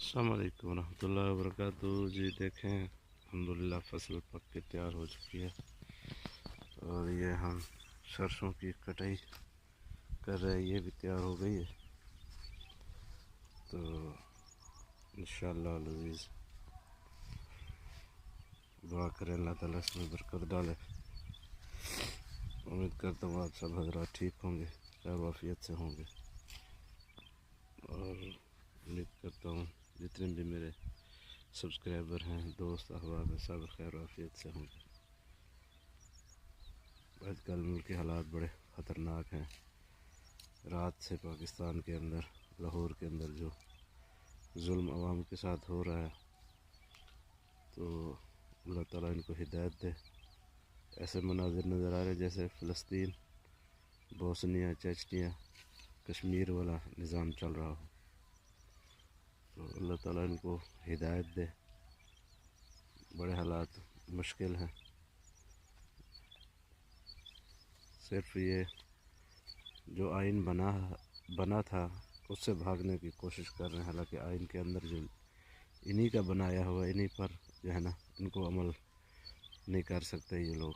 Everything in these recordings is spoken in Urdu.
السلام علیکم ورحمۃ اللہ وبرکاتہ جی دیکھیں الحمدللہ فصل پک کے تیار ہو چکی ہے اور یہ ہم سرسوں کی کٹائی کر رہے ہیں، یہ بھی تیار ہو گئی ہے تو انشاءاللہ العزیز دعا کریں اللہ تعالیٰ اس میں برکت ڈالے۔ امید کرتا ہوں آپ سب حضرات ٹھیک ہوں گے، خیر وافیت سے ہوں گے، اور امید کرتا ہوں جتنے بھی میرے سبسکرائبر ہیں، دوست احباب ہیں، سب خیر وافیت سے ہوں گے۔ آج کل ملک کے حالات بڑے خطرناک ہیں۔ رات سے پاکستان کے اندر، لاہور کے اندر جو ظلم عوام کے ساتھ ہو رہا ہے، تو اللہ تعالیٰ ان کو ہدایت دے۔ ایسے مناظر نظر آ رہے جیسے فلسطین، بوسنیا، چیچنیا، کشمیر والا نظام چل رہا ہو، تو اللہ تعالیٰ ان کو ہدایت دے۔ بڑے حالات مشکل ہیں، صرف یہ جو آئین بنا تھا اس سے بھاگنے کی کوشش کر رہے ہیں، حالانکہ آئین کے اندر جو انہی کا بنایا ہوا، انہی پر جو ہے نا ان کو عمل نہیں کر سکتے یہ لوگ۔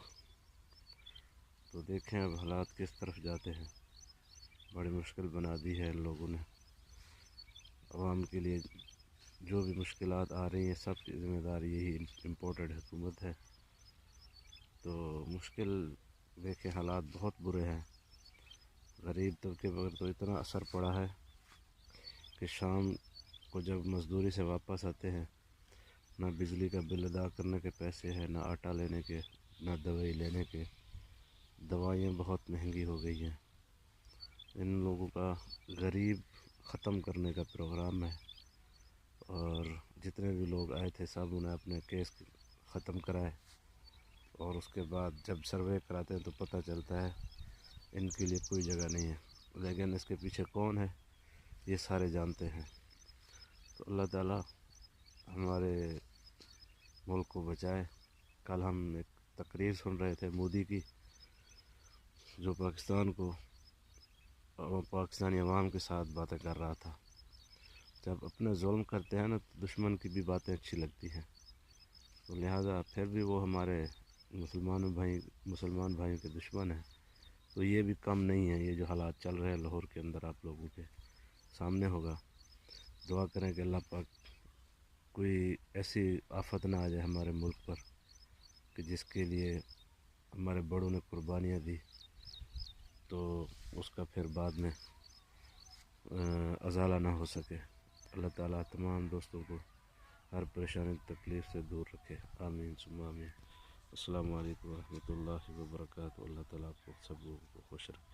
تو دیکھیں اب حالات کس طرف جاتے ہیں، بڑی مشکل بنا دی ہے ان لوگوں نے عوام کے لیے۔ جو بھی مشکلات آ رہی ہیں سب کی ذمہ داری یہی امپورٹڈ حکومت ہے۔ تو مشکل دیکھیں، حالات بہت برے ہیں۔ غریب طبقے پر تو اتنا اثر پڑا ہے کہ شام کو جب مزدوری سے واپس آتے ہیں، نہ بجلی کا بل ادا کرنے کے پیسے ہیں، نہ آٹا لینے کے، نہ دوائی لینے کے۔ دوائیاں بہت مہنگی ہو گئی ہیں۔ ان لوگوں کا غریب ختم کرنے کا پروگرام ہے، اور جتنے بھی لوگ آئے تھے سب انہیں اپنے کیس ختم کرائے، اور اس کے بعد جب سروے کراتے ہیں تو پتہ چلتا ہے ان کے لیے کوئی جگہ نہیں ہے، لیکن اس کے پیچھے کون ہے یہ سارے جانتے ہیں۔ تو اللہ تعالیٰ ہمارے ملک کو بچائے۔ کل ہم ایک تقریر سن رہے تھے مودی کی، جو پاکستان کو اور پاکستانی عوام کے ساتھ باتیں کر رہا تھا۔ جب اپنے ظلم کرتے ہیں نا تو دشمن کی بھی باتیں اچھی لگتی ہیں، تو لہٰذا پھر بھی وہ ہمارے مسلمان بھائیوں کے دشمن ہیں، تو یہ بھی کم نہیں ہے۔ یہ جو حالات چل رہے ہیں لاہور کے اندر آپ لوگوں کے سامنے ہوگا۔ دعا کریں کہ اللہ پاک کوئی ایسی آفت نہ آ جائے ہمارے ملک پر کہ جس کے لیے ہمارے بڑوں نے قربانیاں دی تو اس کا پھر بعد میں ازالہ نہ ہو سکے۔ اللہ تعالیٰ تمام دوستوں کو ہر پریشانی تکلیف سے دور رکھے، آمین ثم آمین۔ السلام علیکم ورحمۃ اللہ وبرکاتہ۔ اللہ تعالیٰ آپ کو سب لوگوں کو خوش رکھے۔